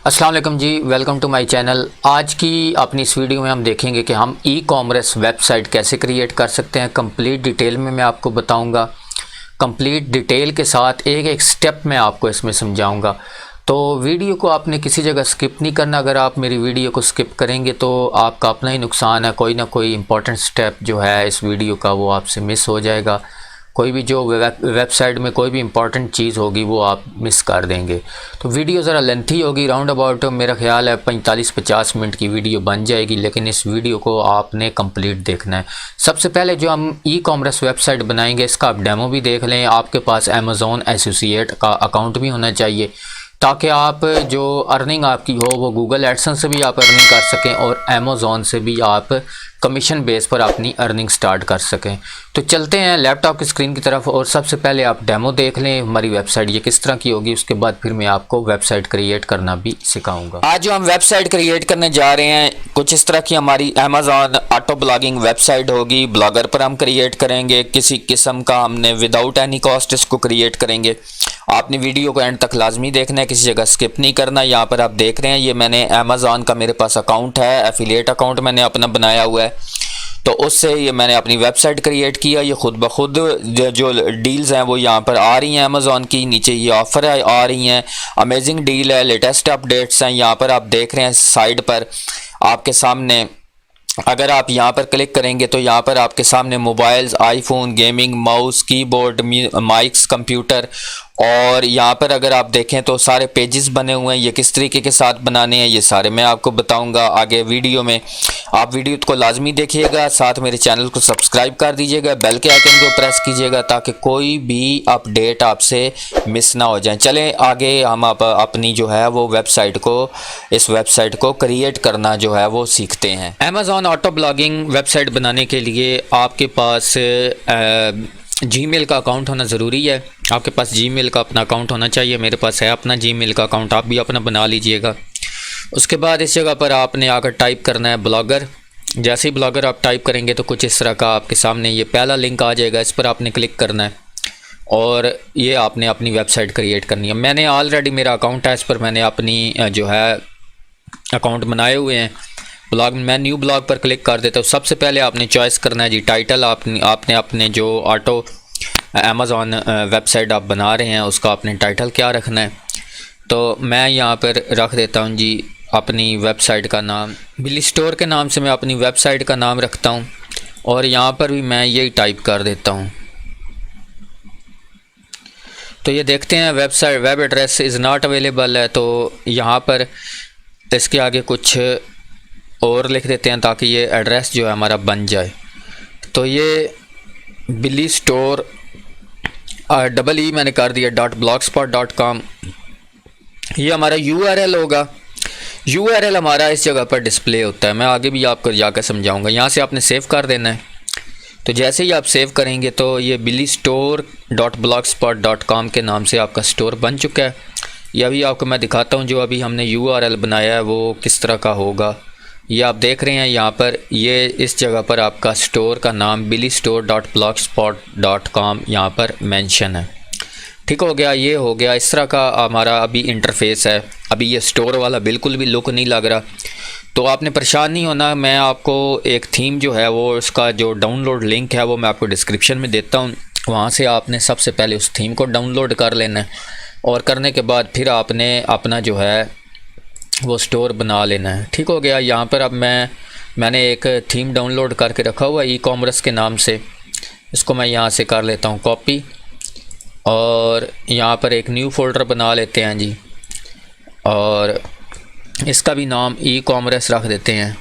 अस्सलाम वालेकुम जी, welcome to my channel. आज की अपनी इस वीडियो में हम देखेंगे कि हम ई कॉमर्स वेबसाइट कैसे क्रिएट कर सकते हैं। कंप्लीट डिटेल में मैं आपको बताऊंगा। कंप्लीट डिटेल के साथ एक एक स्टेप मैं आपको इसमें समझाऊंगा। तो वीडियो को आपने किसी जगह स्किप नहीं करना। अगर आप मेरी वीडियो को स्किप करेंगे तो आपका अपना ही नुकसान है। कोई ना कोई इंपॉर्टेंट स्टेप जो है इस वीडियो का वो आपसे मिस हो जाएगा। कोई भी जो वेबसाइट में कोई भी इंपॉर्टेंट चीज़ होगी वो आप मिस कर देंगे। तो वीडियो ज़रा लेंथी होगी, राउंड अबाउट मेरा ख्याल है 45-50 मिनट की वीडियो बन जाएगी, लेकिन इस वीडियो को आपने कंप्लीट देखना है। सबसे पहले जो हम ई कॉमर्स वेबसाइट बनाएंगे इसका आप डेमो भी देख लें। आपके पास अमेज़ॉन एसोसिएट का अकाउंट भी होना चाहिए ताकि आप जो अर्निंग आपकी हो वो गूगल एडसेंस से भी आप अर्निंग कर सकें और अमेज़ॉन से भी आप कमीशन बेस पर अपनी अर्निंग स्टार्ट कर सकें। तो चलते हैं लैपटॉप की स्क्रीन की तरफ और सबसे पहले आप डेमो देख लें हमारी वेबसाइट ये किस तरह की होगी। उसके बाद फिर मैं आपको वेबसाइट क्रिएट करना भी सिखाऊंगा। आज जो हम वेबसाइट क्रिएट करने जा रहे हैं कुछ इस तरह की हमारी अमेज़ॉन ऑटो ब्लॉगिंग वेबसाइट होगी। ब्लॉगर पर हम क्रिएट करेंगे, किसी किस्म का हमने विदाउट एनी कॉस्ट इसको क्रिएट करेंगे। आपने वीडियो को एंड तक लाजमी देखना है, किसी जगह स्किप नहीं करना। यहाँ पर आप देख रहे हैं ये मैंने अमेज़ॉन का मेरे पास अकाउंट है, एफिलिएट अकाउंट मैंने अपना बनाया हुआ है। तो उससे ये मैंने अपनी वेबसाइट क्रिएट किया। ये खुद ब खुद जो डील्स हैं वो यहाँ पर आ रही हैं अमेज़ॉन की। नीचे ये ऑफ़र आ रही हैं, अमेजिंग डील है, लेटेस्ट अपडेट्स हैं। यहाँ पर आप देख रहे हैं साइड पर आपके सामने। अगर आप यहाँ पर क्लिक करेंगे तो यहाँ पर आपके सामने mobiles, iPhone, gaming, mouse, keyboard, mics, computer और यहाँ पर अगर आप देखें तो सारे पेजेस बने हुए हैं। ये किस तरीके के साथ बनाने हैं ये सारे मैं आपको बताऊंगा आगे वीडियो में। आप वीडियो को लाजमी देखिएगा, साथ मेरे चैनल को सब्सक्राइब कर दीजिएगा, बेल के आइकन को प्रेस कीजिएगा ताकि कोई भी अपडेट आपसे मिस ना हो जाए। चलें आगे हम अपनी जो है वो इस वेबसाइट को क्रिएट करना जो है वो सीखते हैं। अमेज़ॉन ऑटो ब्लॉगिंग वेबसाइट बनाने के लिए आपके पास जीमेल का अकाउंट होना ज़रूरी है। आपके पास जीमेल का अपना अकाउंट होना चाहिए। मेरे पास है अपना जीमेल का अकाउंट, आप भी अपना बना लीजिएगा। उसके बाद इस जगह पर आपने आकर टाइप करना है ब्लॉगर। जैसे ही ब्लॉगर आप टाइप करेंगे तो कुछ इस तरह का आपके सामने ये पहला लिंक आ जाएगा, इस पर आपने क्लिक करना है और ये आपने अपनी वेबसाइट क्रिएट करनी है। मैंने ऑलरेडी मेरा अकाउंट है, इस पर मैंने अपनी जो है अकाउंट बनाए हुए हैं। ब्लॉग मैं न्यू ब्लॉग पर क्लिक कर देता हूँ। सबसे पहले आपने चॉइस करना है जी टाइटल। आपने अपने जो ऑटो अमेज़ॉन वेबसाइट आप बना रहे हैं उसका आपने टाइटल क्या रखना है। तो मैं यहाँ पर रख देता हूँ जी अपनी वेबसाइट का नाम बिली स्टोर के नाम से मैं अपनी वेबसाइट का नाम रखता हूँ और यहाँ पर भी मैं यही टाइप कर देता हूँ। तो ये देखते हैं web address is not available है, तो यहाँ पर इसके आगे कुछ और लिख देते हैं ताकि ये एड्रेस जो है हमारा बन जाए। तो ये बिली स्टोर डबल मैंने कर दिया .blogspot.com। ये हमारा URL होगा। URL हमारा इस जगह पर डिस्प्ले होता है, मैं आगे भी आपको जाकर समझाऊंगा। यहाँ से आपने सेव कर देना है। तो जैसे ही आप सेव करेंगे तो ये बिली स्टोर .blogspot.com के नाम से आपका स्टोर बन चुका है। ये अभी आपको मैं दिखाता हूँ जो अभी हमने URL बनाया है वो किस तरह का होगा। ये आप देख रहे हैं यहाँ पर ये इस जगह पर आपका स्टोर का नाम bilistore.blogspot.com यहाँ पर मेंशन है। ठीक हो गया, ये हो गया। इस तरह का हमारा अभी इंटरफेस है। अभी ये स्टोर वाला बिल्कुल भी लुक नहीं लग रहा, तो आपने परेशान नहीं होना। मैं आपको एक थीम जो है वो उसका जो डाउनलोड लिंक है वो मैं आपको डिस्क्रिप्शन में देता हूँ। वहाँ से आपने सबसे पहले उस थीम को डाउनलोड कर लेना है और करने के बाद फिर आपने अपना जो है वो स्टोर बना लेना है। ठीक हो गया। यहाँ पर अब मैंने एक थीम डाउनलोड करके रखा हुआ ई कॉमर्स के नाम से। इसको मैं यहाँ से कर लेता हूँ कॉपी और यहाँ पर एक न्यू फोल्डर बना लेते हैं जी और इसका भी नाम ई कॉमर्स रख देते हैं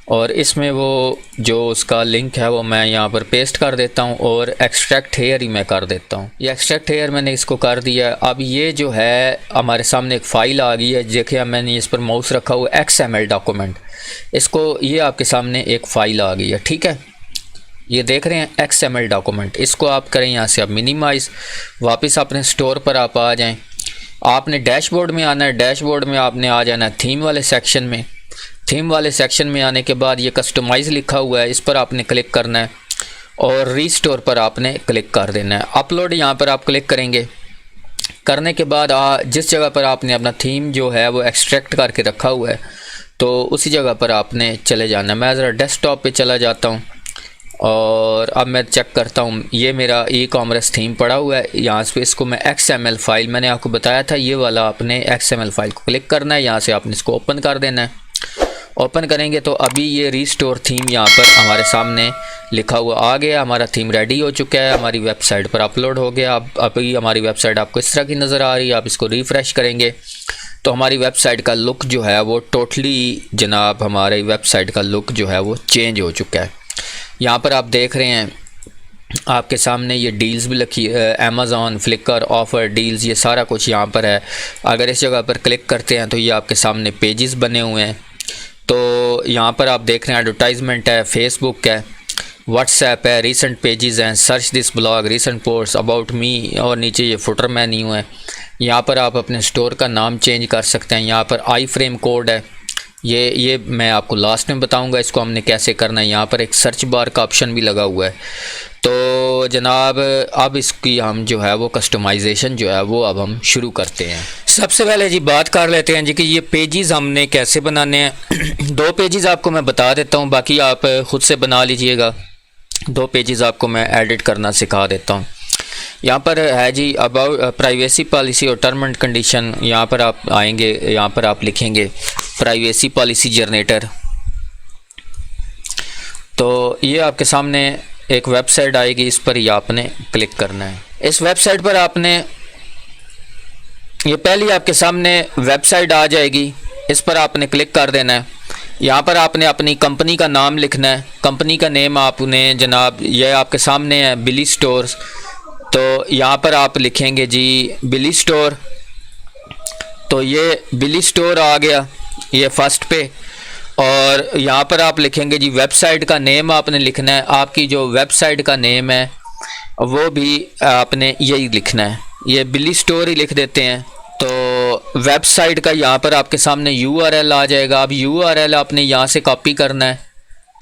और इसमें वो जो उसका लिंक है वो मैं यहाँ पर पेस्ट कर देता हूँ और एक्सट्रैक्ट हेयर ही मैं कर देता हूँ। ये एक्सट्रैक्ट हेयर मैंने इसको कर दिया। अब ये जो है हमारे सामने एक फ़ाइल आ गई है। देखिए मैंने इस पर माउस रखा हुआ XML डॉक्यूमेंट, इसको ये आपके सामने एक फ़ाइल आ गई है। ठीक है, ये देख रहे हैं XML डॉक्यूमेंट। इसको आप करें यहाँ से आप मिनिमाइज़, वापस अपने स्टोर पर आप आ जाएँ। आपने डैशबोर्ड में आना है। डैशबोर्ड में आपने आ जाना है थीम वाले सेक्शन में। थीम वाले सेक्शन में आने के बाद ये कस्टमाइज़ लिखा हुआ है, इस पर आपने क्लिक करना है और रीस्टोर पर आपने क्लिक कर देना है। अपलोड यहाँ पर आप क्लिक करेंगे करने के बाद जिस जगह पर आपने अपना थीम जो है वो एक्सट्रैक्ट करके रखा हुआ है तो उसी जगह पर आपने चले जाना है। मैं ज़रा डेस्कटॉप पे चला जाता हूँ और अब मैं चेक करता हूँ, ये मेरा ई कॉमर्स थीम पड़ा हुआ है। यहाँ से इसको मैं XML फाइल, मैंने आपको बताया था ये वाला, आपने XML फाइल को क्लिक करना है, यहाँ से आपने इसको ओपन कर देना है। ओपन करेंगे तो अभी ये रिस्टोर थीम यहाँ पर हमारे सामने लिखा हुआ आ गया। हमारा थीम रेडी हो चुका है, हमारी वेबसाइट पर अपलोड हो गया। अब अभी हमारी वेबसाइट आपको इस तरह की नज़र आ रही है। आप इसको रिफ़्रेश करेंगे तो हमारी वेबसाइट का लुक जो है वो टोटली जनाब हमारी वेबसाइट का लुक जो है वो चेंज हो चुका है। यहाँ पर आप देख रहे हैं आपके सामने ये डील्स भी लिखी, अमेज़ॉन, फ्लिकर, ऑफ़र, डील्स, ये सारा कुछ यहाँ पर है। अगर इस जगह पर क्लिक करते हैं तो ये आपके सामने पेजेस बने हुए हैं। तो यहाँ पर आप देख रहे हैं एडवर्टाइजमेंट है, फेसबुक है, व्हाट्सएप है, रीसेंट पेजेस हैं, search this blog, recent post, about me, और नीचे ये फुटर मेन्यू है। यहाँ पर आप अपने स्टोर का नाम चेंज कर सकते हैं। यहाँ पर आई फ्रेम कोड है, ये मैं आपको लास्ट में बताऊंगा इसको हमने कैसे करना है। यहाँ पर एक सर्च बार का ऑप्शन भी लगा हुआ है। तो जनाब अब इसकी हम जो है वो कस्टमाइजेशन जो है वो अब हम शुरू करते हैं। सबसे पहले जी बात कर लेते हैं जी कि ये पेजेस हमने कैसे बनाने हैं। 2 पेजेस आपको मैं बता देता हूँ, बाकी आप ख़ुद से बना लीजिएगा। 2 पेजेस आपको मैं एडिट करना सिखा देता हूँ। यहाँ पर है जी अबाउट प्राइवेसी पॉलिसी और टर्म एंड कंडीशन। यहाँ पर आप आएंगे, यहाँ पर आप लिखेंगे प्राइवेसी पॉलिसी जनरेटर। तो ये आपके सामने एक वेबसाइट आएगी, इस पर ही आपने क्लिक करना है। इस वेबसाइट पर आपने, ये पहली आपके सामने वेबसाइट आ जाएगी, इस पर आपने क्लिक कर देना है। यहाँ पर आपने अपनी कंपनी का नाम लिखना है। कंपनी का नेम आपने जनाब, यह आपके सामने है बिली स्टोर्स। तो यहाँ पर आप लिखेंगे जी बिली स्टोर। तो ये बिली स्टोर आ गया ये फर्स्ट पे। और यहाँ पर आप लिखेंगे जी वेबसाइट का नेम आपने लिखना है। आपकी जो वेबसाइट का नेम है वो भी आपने यही लिखना है, ये बिली स्टोर ही लिख देते हैं। तो वेबसाइट का यहाँ पर आपके सामने URL आ जाएगा। अब URL आपने यहाँ से कॉपी करना है।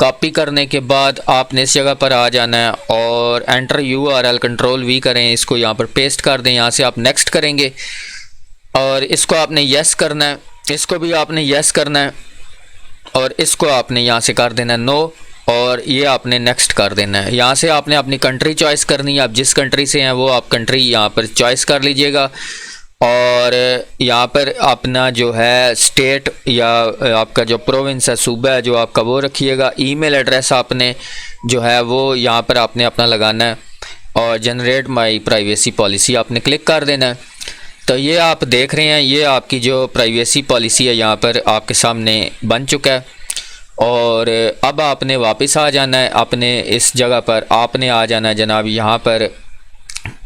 कॉपी करने के बाद आपने इस जगह पर आ जाना है और एंटर URL, कंट्रोल V करें, इसको यहाँ पर पेस्ट कर दें। यहाँ से आप नेक्स्ट करेंगे और इसको आपने येस करना है, इसको भी आपने येस करना है और इसको आपने यहाँ से कर देना है नो, और ये आपने नेक्स्ट कर देना है। यहाँ से आपने अपनी कंट्री चॉइस करनी है। आप जिस कंट्री से हैं वो आप कंट्री यहाँ पर चॉइस कर लीजिएगा। और यहाँ पर अपना जो है स्टेट या आपका जो प्रोविंस है, सूबा है जो आपका, वो रखिएगा। ईमेल एड्रेस आपने जो है वो यहाँ पर आपने अपना लगाना है और जनरेट माई प्राइवेसी पॉलिसी आपने क्लिक कर देना है। तो ये आप देख रहे हैं, ये आपकी जो प्राइवेसी पॉलिसी है यहाँ पर आपके सामने बन चुका है। और अब आपने वापस आ जाना है अपने इस जगह पर, आपने आ जाना है जनाब यहाँ पर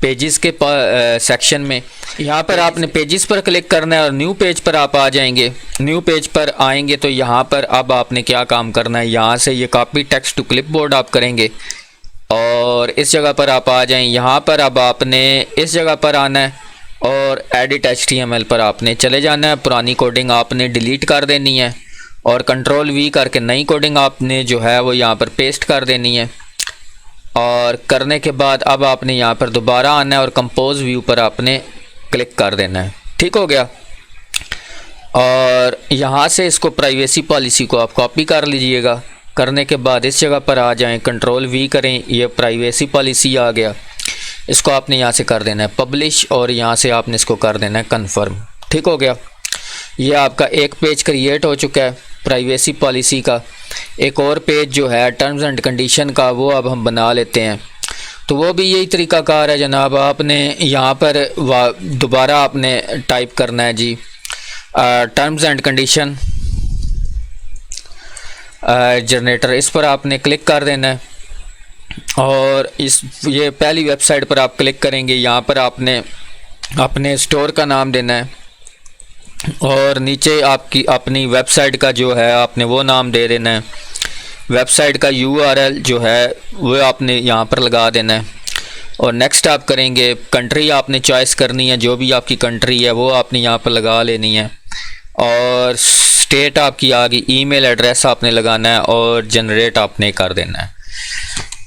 पेजेस के सेक्शन में। यहाँ पर आपने पेजेस पर क्लिक करना है और न्यू पेज पर आप आ जाएंगे। न्यू पेज पर आएंगे तो यहाँ पर अब आपने क्या काम करना है, यहाँ से ये कॉपी टेक्स्ट टू क्लिपबोर्ड आप करेंगे और इस जगह पर आप आ जाएं। यहाँ पर अब आपने इस जगह पर आना है और एडिट HTML पर आपने चले जाना है। पुरानी कोडिंग आपने डिलीट कर देनी है और कंट्रोल V करके नई कोडिंग आपने जो है वो यहाँ पर पेस्ट कर देनी है। और करने के बाद अब आपने यहाँ पर दोबारा आना है और कंपोज व्यू पर आपने क्लिक कर देना है। ठीक हो गया। और यहाँ से इसको प्राइवेसी पॉलिसी को आप कॉपी कर लीजिएगा। करने के बाद इस जगह पर आ जाएं, कंट्रोल V करें, ये प्राइवेसी पॉलिसी आ गया। इसको आपने यहाँ से कर देना है पब्लिश और यहाँ से आपने इसको कर देना है कन्फर्म। ठीक हो गया। ये आपका एक पेज क्रिएट हो चुका है प्राइवेसी पॉलिसी का। एक और पेज जो है टर्म्स एंड कंडीशन का, वो अब हम बना लेते हैं। तो वो भी यही तरीक़ाकार है जनाब। आपने यहाँ पर दोबारा आपने टाइप करना है जी टर्म्स एंड कंडीशन जनरेटर, इस पर आपने क्लिक कर देना है और ये पहली वेबसाइट पर आप क्लिक करेंगे। यहाँ पर आपने अपने स्टोर का नाम देना है और नीचे आपकी अपनी वेबसाइट का जो है आपने वो नाम दे देना है। वेबसाइट का URL जो है वो आपने यहाँ पर लगा देना है और नेक्स्ट आप करेंगे। कंट्री आपने चॉइस करनी है, जो भी आपकी कंट्री है वो आपने यहाँ पर लगा लेनी है और स्टेट आपकी आ गई। ईमेल एड्रेस आपने लगाना है और जनरेट आपने कर देना है।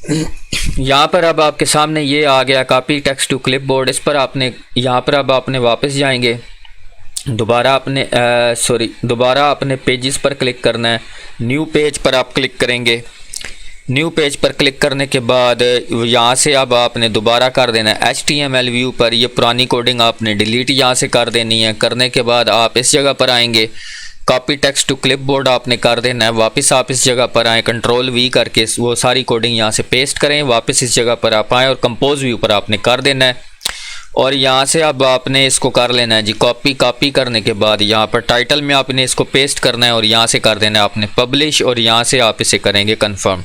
यहाँ पर अब आपके सामने ये आ गया कॉपी टेक्स्ट टू क्लिपबोर्ड। इस पर आपने यहाँ पर अब आपने वापस जाएंगे, दोबारा अपने पेजेस पर क्लिक करना है। न्यू पेज पर आप क्लिक करेंगे। न्यू पेज पर क्लिक करने के बाद यहाँ से अब आपने दोबारा कर देना है HTML व्यू पर। ये पुरानी कोडिंग आपने डिलीट यहाँ से कर देनी है। करने के बाद आप इस जगह पर आएंगे, कॉपी टेक्स्ट टू क्लिपबोर्ड आपने कर देना है। वापस आप इस जगह पर आएँ, कंट्रोल V करके वो सारी कोडिंग यहाँ से पेस्ट करें। वापस इस जगह पर आप आएँ और कंपोज व्यू पर आपने कर देना है। और यहाँ से अब आपने इसको कर लेना है जी कॉपी करने के बाद यहाँ पर टाइटल में आपने इसको पेस्ट करना है और यहाँ से कर देना है आपने पब्लिश, और यहाँ से आप इसे करेंगे कंफर्म।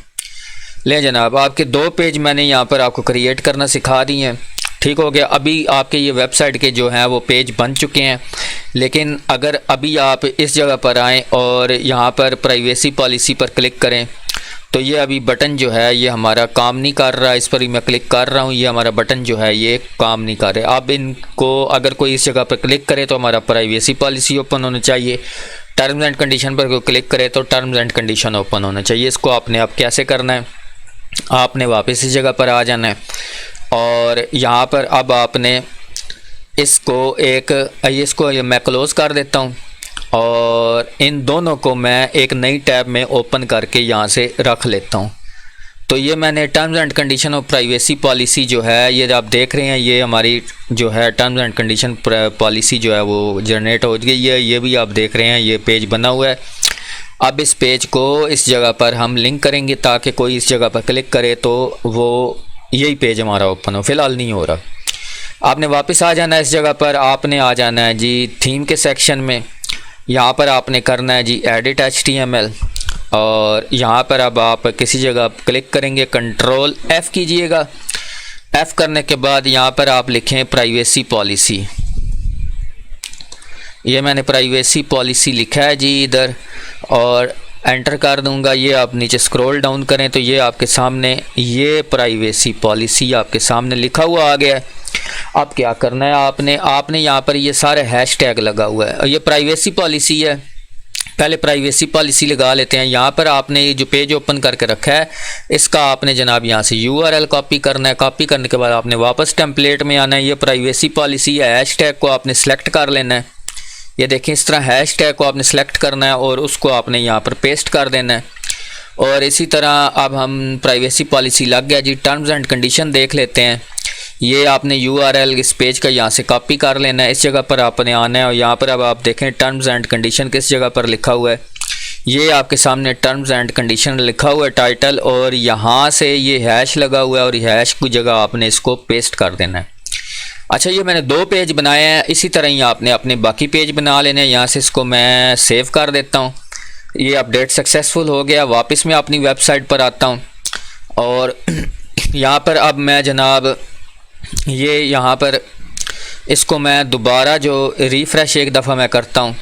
ले जनाब, आपके 2 पेज मैंने यहाँ पर आपको क्रिएट करना सिखा दी हैं। ठीक हो गया। अभी आपके ये वेबसाइट के जो हैं वो पेज बन चुके हैं, लेकिन अगर अभी आप इस जगह पर आएँ और यहाँ पर प्राइवेसी पॉलिसी पर क्लिक करें तो ये अभी बटन जो है ये हमारा काम नहीं कर रहा। इस पर ही मैं क्लिक कर रहा हूँ, ये हमारा बटन जो है ये काम नहीं कर रहा। अब इनको अगर कोई इस जगह पर क्लिक करे तो हमारा प्राइवेसी पॉलिसी ओपन होना चाहिए। टर्म्स एंड कंडीशन पर कोई क्लिक करे तो टर्म्स एंड कंडीशन ओपन होना चाहिए। इसको आपने अब कैसे करना है, आपने वापस इस जगह पर आ जाना है और यहाँ पर अब आपने इसको मैं क्लोज़ कर देता हूँ और इन दोनों को मैं एक नई टैब में ओपन करके यहाँ से रख लेता हूँ। तो ये मैंने टर्म्स एंड कंडीशन और प्राइवेसी पॉलिसी जो है ये आप देख रहे हैं, ये हमारी जो है टर्म्स एंड कंडीशन पॉलिसी जो है वो जनरेट हो गई है। ये भी आप देख रहे हैं, ये पेज बना हुआ है। अब इस पेज को इस जगह पर हम लिंक करेंगे ताकि कोई इस जगह पर क्लिक करे तो वो यही पेज हमारा ओपन हो। फ़िलहाल नहीं हो रहा। आपने वापस आ जाना है इस जगह पर, आपने आ जाना है जी थीम के सेक्शन में। यहाँ पर आपने करना है जी एडिट HTML और यहाँ पर अब आप किसी जगह क्लिक करेंगे, कंट्रोल F कीजिएगा। F करने के बाद यहाँ पर आप लिखें प्राइवेसी पॉलिसी। ये मैंने प्राइवेसी पॉलिसी लिखा है जी इधर और एंटर कर दूंगा। ये आप नीचे स्क्रॉल डाउन करें तो ये आपके सामने ये प्राइवेसी पॉलिसी आपके सामने लिखा हुआ आ गया है। अब क्या करना है, आपने यहाँ पर ये सारे हैशटैग लगा हुआ है। ये प्राइवेसी पॉलिसी है, पहले प्राइवेसी पॉलिसी लगा लेते हैं। यहाँ पर आपने ये जो पेज ओपन करके रखा है इसका आपने जनाब यहाँ से URL कॉपी करना है। कॉपी करने के बाद आपने वापस टेम्पलेट में आना है। ये प्राइवेसी पॉलिसी है, हैशटैग को आपने सेलेक्ट कर लेना है। ये देखें, इस तरह हैशटैग को आपने सेलेक्ट करना है और उसको आपने यहाँ पर पेस्ट कर देना है। और इसी तरह अब हम प्राइवेसी पॉलिसी लग गया जी। टर्म्स एंड कंडीशन देख लेते हैं। ये आपने URL इस पेज का यहाँ से कॉपी कर लेना है। इस जगह पर आपने आना है और यहाँ पर अब आप देखें टर्म्स एंड कंडीशन किस जगह पर लिखा हुआ है। ये आपके सामने टर्म्स एंड कंडीशन लिखा हुआ है टाइटल, और यहाँ से ये हैश लगा हुआ है और हैश की जगह आपने इसको पेस्ट कर देना है। अच्छा, ये मैंने 2 पेज बनाए हैं। इसी तरह ही आपने अपने बाकी पेज बना लेने हैं। यहाँ से इसको मैं सेव कर देता हूँ। ये अपडेट सक्सेसफुल हो गया। वापस मैं अपनी वेबसाइट पर आता हूँ और यहाँ पर अब मैं जनाब ये यहाँ पर इसको मैं दोबारा जो रिफ़्रेश एक दफ़ा मैं करता हूँ।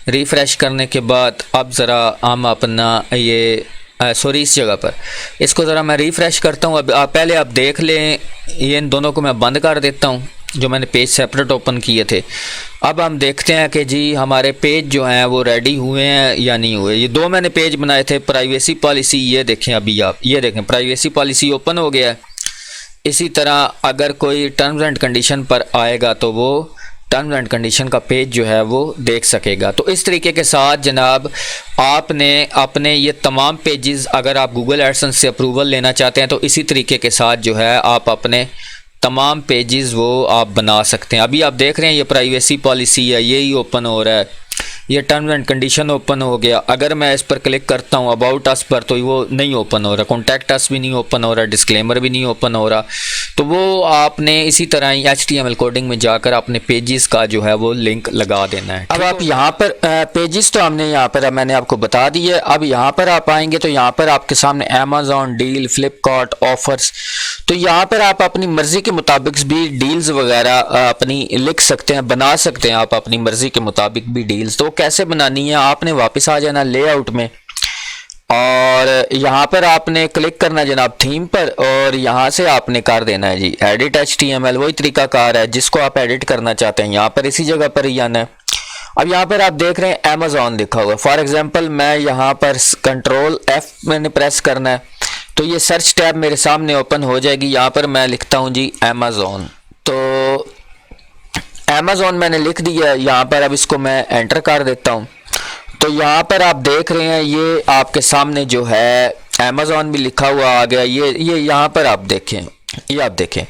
रिफ़्रेश करने के बाद अब ज़रा हम अपना ये इस जगह पर इसको ज़रा मैं रिफ़्रेश करता हूँ। अब आप पहले आप देख लें, ये इन दोनों को मैं बंद कर देता हूँ जो मैंने पेज सेपरेट ओपन किए थे। अब हम देखते हैं कि जी हमारे पेज जो हैं वो रेडी हुए हैं या नहीं हुए। ये 2 मैंने पेज बनाए थे प्राइवेसी पॉलिसी। ये देखें, अभी आप ये देखें प्राइवेसी पॉलिसी ओपन हो गया है। इसी तरह अगर कोई टर्म्स एंड कंडीशन पर आएगा तो वो टर्म्स एंड कंडीशन का पेज जो है वो देख सकेगा। तो इस तरीके के साथ जनाब आपने अपने ये तमाम पेजेस, अगर आप गूगल एडसेंस से अप्रूवल लेना चाहते हैं तो इसी तरीके के साथ जो है आप अपने तमाम पेजेस वो आप बना सकते हैं। अभी आप देख रहे हैं ये प्राइवेसी पॉलिसी है, यही ओपन हो रहा है। ये टर्म्स एंड कंडीशन ओपन हो गया। अगर मैं इस पर क्लिक करता हूँ अबाउट अस पर तो वो नहीं ओपन हो रहा, कॉन्टैक्ट अस भी नहीं ओपन हो रहा, डिस्क्लेमर भी नहीं ओपन हो रहा। तो वो आपने इसी तरह ही HTML कोडिंग में जाकर अपने पेजेस का जो है वो लिंक लगा देना है। अब आप यहाँ पर पेजेस तो हमने यहाँ पर मैंने आपको बता दी है। अब यहाँ पर आप आएंगे तो यहाँ पर आपके सामने अमेज़ॉन डील, फ्लिपकार्ट ऑफर्स, तो यहाँ पर आप अपनी मर्ज़ी के मुताबिक भी डील्स वगैरह अपनी लिख सकते हैं, बना सकते हैं आप अपनी मर्ज़ी के मुताबिक भी डील्स। तो कैसे बनानी है, आपने वापस आ जाना लेआउट में और यहाँ पर आपने क्लिक करना जनाब थीम पर और यहाँ से आपने कर देना है जी एडिट HTML। वही तरीकाकार है जिसको आप एडिट करना चाहते हैं, यहाँ पर इसी जगह पर ही आना है। अब यहाँ पर आप देख रहे हैं अमेज़ॉन लिखा हुआ है। फॉर एग्जांपल मैं यहाँ पर कंट्रोल F मैंने प्रेस करना है। तो ये सर्च टैब मेरे सामने ओपन हो जाएगी। यहाँ पर मैं लिखता हूँ जी अमेज़ॉन। तो अमेज़ॉन मैंने लिख दिया। यहाँ पर अब इसको मैं एंटर कर देता हूँ। तो यहाँ पर आप देख रहे हैं ये आपके सामने जो है अमेज़ॉन भी लिखा हुआ आ गया। ये यहाँ पर आप देखें, ये आप देखें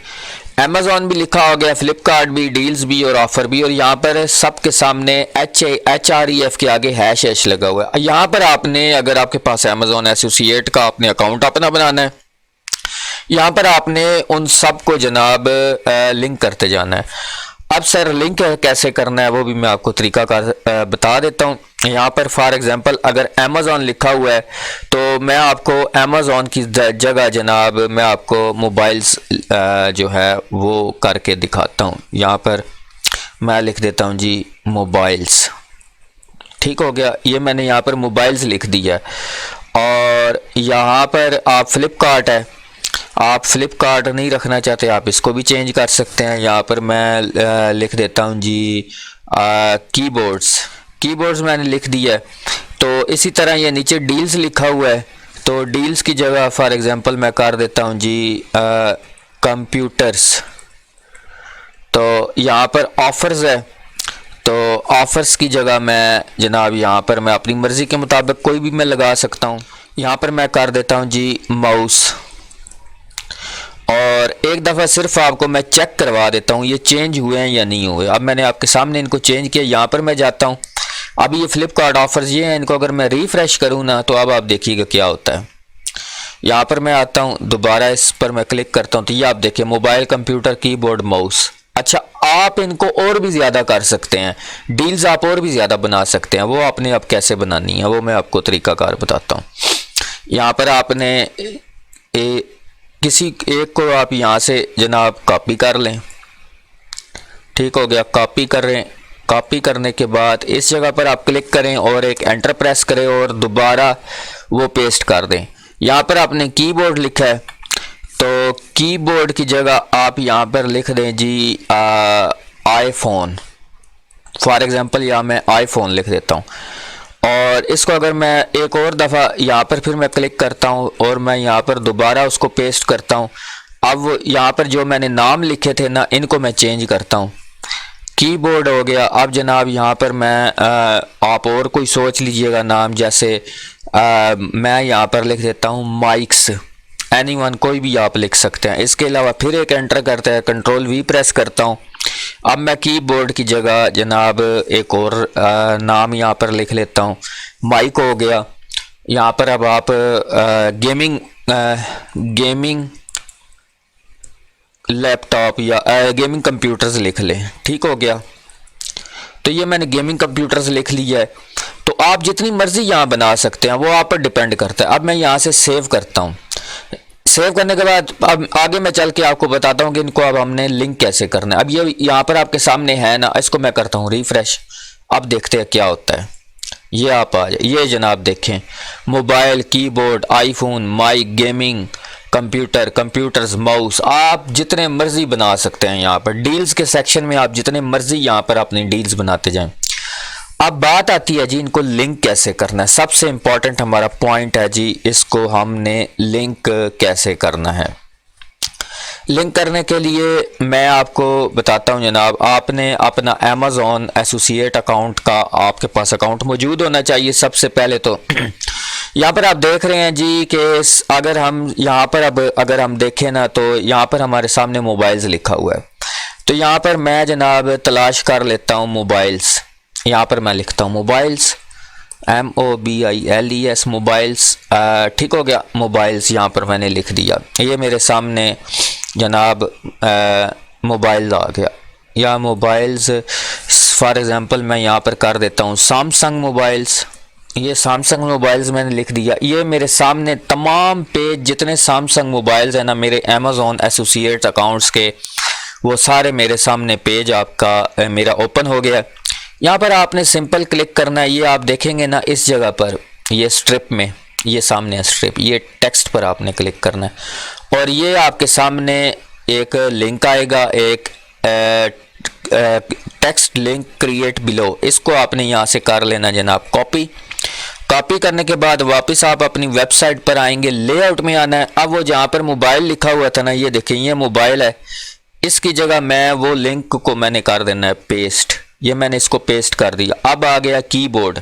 अमेज़ॉन भी लिखा हो गया, फ्लिपकार्ट भी, डील्स भी और ऑफ़र भी। और यहाँ पर सबके सामने HREF के आगे हैश लगा हुआ है। यहाँ पर आपने, अगर आपके पास अमेज़ॉन एसोसिएट का आपने अकाउंट अपना बनाना है, यहाँ पर आपने उन सब को जनाब लिंक करते जाना है। अब सर लिंक कैसे करना है वो भी मैं आपको तरीकाकार बता देता हूँ। यहाँ पर फॉर एग्जांपल अगर अमेज़ॉन लिखा हुआ है तो मैं आपको अमेज़ॉन की जगह जनाब मैं आपको मोबाइल्स जो है वो करके दिखाता हूँ। यहाँ पर मैं लिख देता हूँ जी मोबाइल्स। ठीक हो गया, ये मैंने यहाँ पर मोबाइल्स लिख दिया। और यहाँ पर आप फ्लिपकार्ट है, आप फ्लिपकार्ट नहीं रखना चाहते आप इसको भी चेंज कर सकते हैं। यहाँ पर मैं लिख देता हूँ जी कीबोर्ड्स मैंने लिख दिया है। तो इसी तरह ये नीचे डील्स लिखा हुआ है, तो डील्स की जगह फॉर एग्जांपल मैं कर देता हूँ जी कंप्यूटर्स। तो यहाँ पर ऑफ़र्स है, तो ऑफ़र्स की जगह मैं जनाब यहाँ पर मैं अपनी मर्ज़ी के मुताबिक कोई भी मैं लगा सकता हूँ। यहाँ पर मैं कर देता हूँ जी माउस। और एक दफ़ा सिर्फ आपको मैं चेक करवा देता हूँ ये चेंज हुए हैं या नहीं हुए। अब मैंने आपके सामने इनको चेंज किया। यहाँ पर मैं जाता हूँ, अभी ये फ्लिपकार्ट ऑफर्स ये हैं, इनको अगर मैं रिफ़्रेश करूँ ना तो अब आप देखिएगा क्या होता है। यहाँ पर मैं आता हूँ, दोबारा इस पर मैं क्लिक करता हूँ तो ये आप देखिए मोबाइल, कंप्यूटर, कीबोर्ड, माउस। अच्छा, आप इनको और भी ज़्यादा कर सकते हैं, डील्स आप और भी ज़्यादा बना सकते हैं। वो आपने अब कैसे बनानी है वो मैं आपको तरीकाकार बताता हूँ। यहाँ पर आपने किसी एक को आप यहाँ से जनाब कॉपी कर लें। ठीक हो गया, कॉपी कर रहे हैं। कॉपी करने के बाद इस जगह पर आप क्लिक करें और एक एंटर प्रेस करें और दोबारा वो पेस्ट कर दें। यहाँ पर आपने कीबोर्ड लिखा है तो कीबोर्ड की जगह आप यहाँ पर लिख दें जी आईफोन। फॉर एग्जांपल यहाँ मैं आईफोन लिख देता हूँ। और इसको अगर मैं एक और दफ़ा यहाँ पर फिर मैं क्लिक करता हूँ और मैं यहाँ पर दोबारा उसको पेस्ट करता हूँ। अब यहाँ पर जो मैंने नाम लिखे थे ना इनको मैं चेंज करता हूँ। कीबोर्ड हो गया। अब जनाब यहाँ पर मैं आप और कोई सोच लीजिएगा नाम, जैसे मैं यहाँ पर लिख देता हूँ माइक्स। एनीवन, कोई भी आप लिख सकते हैं। इसके अलावा फिर एक एंटर करते हैं, कंट्रोल V प्रेस करता हूँ। अब मैं कीबोर्ड की जगह जनाब एक और नाम यहाँ पर लिख लेता हूँ, माइक हो गया। यहाँ पर अब आप गेमिंग लैपटॉप या गेमिंग कंप्यूटर्स लिख लें। ठीक हो गया, तो ये मैंने गेमिंग कंप्यूटर्स लिख लिया है। तो आप जितनी मर्ज़ी यहाँ बना सकते हैं, वो आप पर डिपेंड करता है। अब मैं यहाँ से सेव करता हूँ। सेव करने के बाद अब आगे मैं चल के आपको बताता हूँ कि इनको अब हमने लिंक कैसे करना है। अब ये यहाँ पर आपके सामने है ना, इसको मैं करता हूँ रिफ़्रेश। अब देखते हैं क्या होता है। ये आप आ जाए, ये जनाब देखें mobile, keyboard, iPhone, mic, gaming computer, computers, mouse, आप जितने मर्ज़ी बना सकते हैं। यहाँ पर डील्स के सेक्शन में आप जितने मर्ज़ी यहाँ पर अपनी डील्स बनाते जाएं। अब बात आती है जी इनको लिंक कैसे करना है। सबसे इम्पॉर्टेंट हमारा पॉइंट है जी, इसको हमने लिंक कैसे करना है। लिंक करने के लिए मैं आपको बताता हूं जनाब, आपने अपना अमेज़ॉन एसोसिएट अकाउंट का आपके पास अकाउंट मौजूद होना चाहिए सबसे पहले। तो यहाँ पर आप देख रहे हैं जी कि अगर हम यहाँ पर अब अगर हम देखें ना तो यहाँ पर हमारे सामने मोबाइल्स लिखा हुआ है। तो यहाँ पर मैं जनाब तलाश कर लेता हूँ मोबाइल्स। यहाँ पर मैं लिखता हूँ मोबाइल्स, MOBILES मोबाइल्स। ठीक हो गया, मोबाइल्स यहाँ पर मैंने लिख दिया। ये मेरे सामने जनाब मोबाइल आ गया। या मोबाइल्स फॉर एग्ज़ाम्पल मैं यहाँ पर कर देता हूँ सैमसंग मोबाइल्स। ये सैमसंग मोबाइल्स मैंने लिख दिया। ये मेरे सामने तमाम पेज जितने सैमसंग मोबाइल्स हैं ना मेरे अमेज़ॉन एसोसिएट अकाउंट्स के, वो सारे मेरे सामने पेज आपका मेरा ओपन हो गया। यहाँ पर आपने सिंपल क्लिक करना है। ये आप देखेंगे ना इस जगह पर, ये स्ट्रिप में, ये सामने स्ट्रिप, ये टेक्स्ट पर आपने क्लिक करना है और ये आपके सामने एक लिंक आएगा, एक टेक्स्ट लिंक क्रिएट बिलो। इसको आपने यहाँ से कर लेना जनाब कॉपी। कॉपी करने के बाद वापस आप अपनी वेबसाइट पर आएंगे, लेआउट में आना है। अब वो जहाँ पर मोबाइल लिखा हुआ था ना, ये देखिए ये मोबाइल है, इसकी जगह मैं वो लिंक को मैंने कर देना है पेस्ट। ये मैंने इसको पेस्ट कर दिया। अब आ गया कीबोर्ड।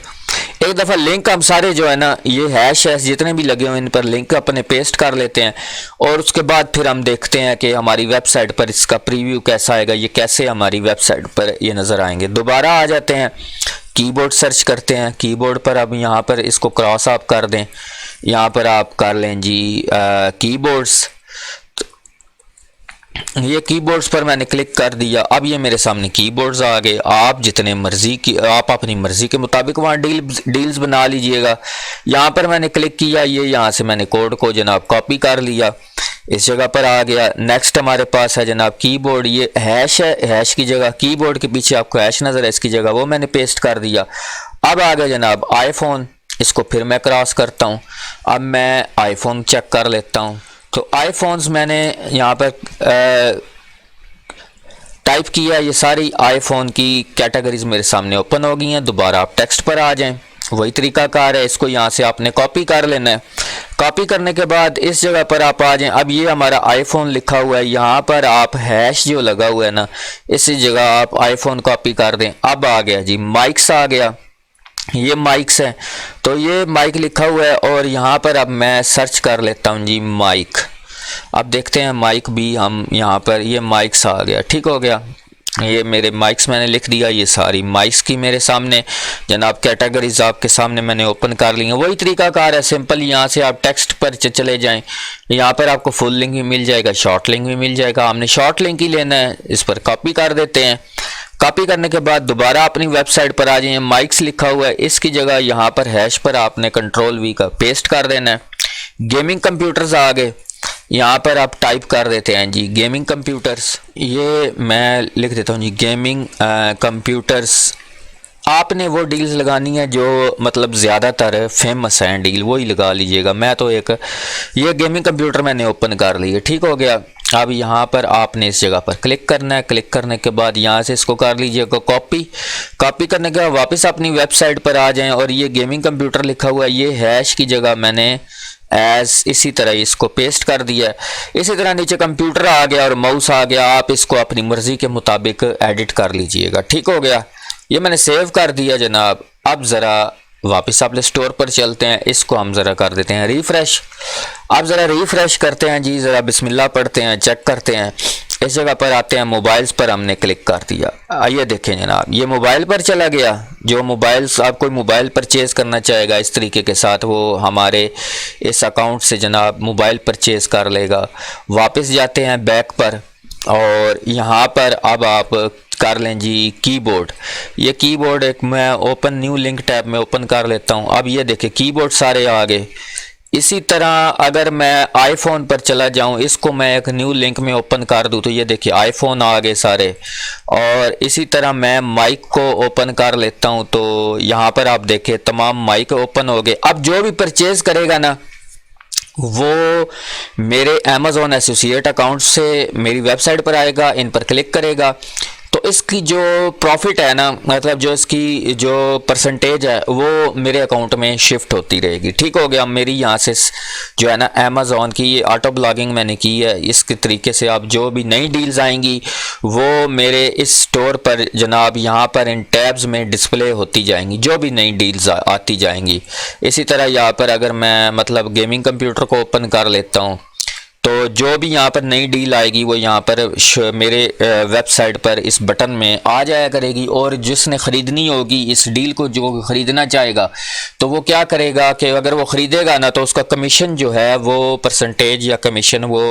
एक दफ़ा लिंक हम सारे जो है ना, ये हैश जितने भी लगे हुए इन पर लिंक अपने पेस्ट कर लेते हैं और उसके बाद फिर हम देखते हैं कि हमारी वेबसाइट पर इसका प्रीव्यू कैसा आएगा, ये कैसे हमारी वेबसाइट पर ये नज़र आएंगे। दोबारा आ जाते हैं, कीबोर्ड सर्च करते हैं। कीबोर्ड पर अब यहाँ पर इसको क्रॉस आप कर दें, यहाँ पर आप कर लें जी कीबोर्ड्स। ये कीबोर्ड्स पर मैंने क्लिक कर दिया। अब ये मेरे सामने कीबोर्ड्स आ गए। आप जितने मर्जी की, आप अपनी मर्जी के मुताबिक वहाँ डील्स बना लीजिएगा। यहाँ पर मैंने क्लिक किया, ये यहाँ से मैंने कोड को जनाब कॉपी कर लिया, इस जगह पर आ गया। नेक्स्ट हमारे पास है जनाब कीबोर्ड, ये हैश है, हैश की जगह कीबोर्ड के पीछे आपको हैश नज़र है, इसकी जगह वो मैंने पेस्ट कर दिया। अब आ गया जनाब आईफोन, इसको फिर मैं क्रॉस करता हूँ। अब मैं आईफोन चेक कर लेता हूँ। तो आईफोन्स मैंने यहाँ पर टाइप किया, ये सारी आईफोन की कैटेगरीज मेरे सामने ओपन हो गई हैं। दोबारा आप टेक्स्ट पर आ जाएं, वही तरीकाकार है। इसको यहाँ से आपने कॉपी कर लेना है। कॉपी करने के बाद इस जगह पर आप आ जाएं। अब ये हमारा आईफोन लिखा हुआ है, यहाँ पर आप हैश जो लगा हुआ है ना, इसी जगह आप आईफोन कॉपी कर दें। अब आ गया जी माइक्स आ गया, ये माइक्स है, तो ये माइक लिखा हुआ है और यहाँ पर अब मैं सर्च कर लेता हूँ जी माइक। अब देखते हैं माइक भी हम यहाँ पर, ये माइक्स आ गया, ठीक हो गया। ये मेरे माइक्स मैंने लिख दिया, ये सारी माइक्स की मेरे सामने जनाब कैटेगरीज आपके सामने मैंने ओपन कर ली हैं। वही तरीकाकार है, सिंपल। यहाँ से आप टेक्स्ट पर चले जाएं, यहाँ पर आपको फुल लिंक भी मिल जाएगा, शॉर्ट लिंक भी मिल जाएगा। हमने शॉर्ट लिंक ही लेना है, इस पर कॉपी कर देते हैं। कॉपी करने के बाद दोबारा अपनी वेबसाइट पर आ जाइए, माइक्स लिखा हुआ है, इसकी जगह यहाँ पर हैश पर आपने कंट्रोल वी का पेस्ट कर देना है। गेमिंग कंप्यूटर्स आ गए, यहाँ पर आप टाइप कर देते हैं जी गेमिंग कंप्यूटर्स। ये मैं लिख देता हूँ जी गेमिंग कंप्यूटर्स। आपने वो डील्स लगानी है जो मतलब ज़्यादातर फेमस हैं डील, वही लगा लीजिएगा। मैं तो एक ये गेमिंग कंप्यूटर मैंने ओपन कर ली है, ठीक हो गया। अब यहाँ पर आपने इस जगह पर क्लिक करना है। क्लिक करने के बाद यहाँ से इसको कर लीजिएगा कॉपी। कॉपी करने के बाद वापस अपनी वेबसाइट पर आ जाएं और ये गेमिंग कंप्यूटर लिखा हुआ है, ये हैश की जगह मैंने एज इसी तरह इसको पेस्ट कर दिया है। इसी तरह नीचे कंप्यूटर आ गया और माउस आ गया, आप इसको अपनी मर्जी के मुताबिक एडिट कर लीजिएगा, ठीक हो गया। ये मैंने सेव कर दिया जनाब। अब ज़रा वापस अपने स्टोर पर चलते हैं, इसको हम ज़रा कर देते हैं रिफ़्रेश। अब ज़रा रिफ़्रेश करते हैं जी, ज़रा बिस्मिल्लाह पढ़ते हैं, चेक करते हैं। इस जगह पर आते हैं, मोबाइल्स पर हमने क्लिक कर दिया। आइए देखें जनाब, ये मोबाइल पर चला गया। जो मोबाइल्स आप कोई मोबाइल परचेज़ करना चाहेगा इस तरीके के साथ, वो हमारे इस अकाउंट से जनाब मोबाइल परचेज़ कर लेगा। वापस जाते हैं बैक पर और यहाँ पर अब आप कर लें जी कीबोर्ड। ये कीबोर्ड एक मैं ओपन न्यू लिंक टैब में ओपन कर लेता हूँ। अब ये देखिए कीबोर्ड सारे आ गए। इसी तरह अगर मैं आईफोन पर चला जाऊं, इसको मैं एक न्यू लिंक में ओपन कर दूं, तो ये देखिए आईफोन आ गए सारे। और इसी तरह मैं माइक को ओपन कर लेता हूं, तो यहाँ पर आप देखिए तमाम माइक ओपन हो गए। अब जो भी परचेज करेगा ना, वो मेरे अमेज़ॉन एसोसिएट अकाउंट से मेरी वेबसाइट पर आएगा, इन पर क्लिक करेगा तो इसकी जो प्रॉफिट है ना, मतलब जो इसकी जो परसेंटेज है वो मेरे अकाउंट में शिफ्ट होती रहेगी, ठीक हो गया। मेरी यहाँ से जो है ना अमेज़ॉन की ये ऑटो ब्लॉगिंग मैंने की है, इसके तरीके से आप जो भी नई डील्स आएंगी वो मेरे इस स्टोर पर जनाब यहाँ पर इन टैब्स में डिस्प्ले होती जाएंगी, जो भी नई डील्स आती जाएंगी। इसी तरह यहाँ पर अगर मैं मतलब गेमिंग कंप्यूटर को ओपन कर लेता हूँ, तो जो भी यहाँ पर नई डील आएगी वो यहाँ पर मेरे वेबसाइट पर इस बटन में आ जाया करेगी। और जिसने ख़रीदनी होगी इस डील को, जो ख़रीदना चाहेगा, तो वो क्या करेगा कि अगर वो ख़रीदेगा ना, तो उसका कमीशन जो है वो परसेंटेज या कमीशन वो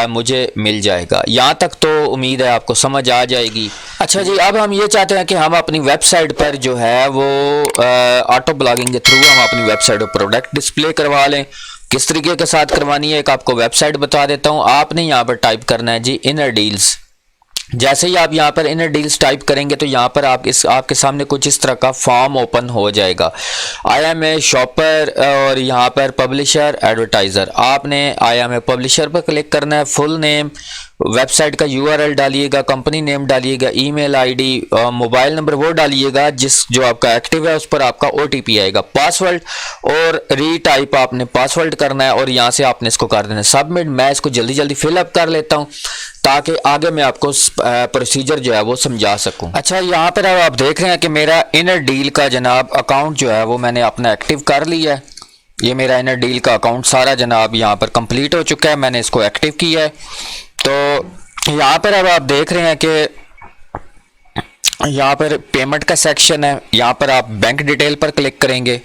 मुझे मिल जाएगा। यहाँ तक तो उम्मीद है आपको समझ आ जाएगी। अच्छा जी, अब हम ये चाहते हैं कि हम अपनी वेबसाइट पर जो है वो ऑटो ब्लॉगिंग के थ्रू हम अपनी वेबसाइट पर प्रोडक्ट डिस्प्ले करवा लें। किस तरीके के साथ करवानी है एक आपको वेबसाइट बता देता हूँ। आपने यहाँ पर टाइप करना है जी इनर डील्स। जैसे ही आप यहाँ पर इनर डील्स टाइप करेंगे तो यहाँ पर आपके सामने कुछ इस तरह का फॉर्म ओपन हो जाएगा। आई एम ए शॉपर और यहाँ पर पब्लिशर एडवर्टाइज़र। आपने आई एम ए पब्लिशर पर क्लिक करना है, फुल नेम वेबसाइट का URL डालिएगा, कंपनी नेम डालिएगा, ईमेल आईडी, मोबाइल नंबर वो डालिएगा जो आपका एक्टिव है, उस पर आपका OTP आएगा। पासवर्ड और रीटाइप आपने पासवर्ड करना है और यहाँ से आपने इसको कर देना है सबमिट। मैं इसको जल्दी जल्दी फिलअप कर लेता हूँ ताकि आगे मैं आपको प्रोसीजर जो है वो समझा सकूं। अच्छा, यहाँ पर आप देख रहे हैं कि मेरा इनर डील का जनाब अकाउंट जो है वो मैंने अपना एक्टिव कर लिया है। ये मेरा इनर डील का अकाउंट सारा जनाब यहाँ पर कंप्लीट हो चुका है, मैंने इसको एक्टिव किया है। तो यहाँ पर अब आप देख रहे हैं कि यहाँ पर पेमेंट का सेक्शन है, यहाँ पर आप बैंक डिटेल पर क्लिक करेंगे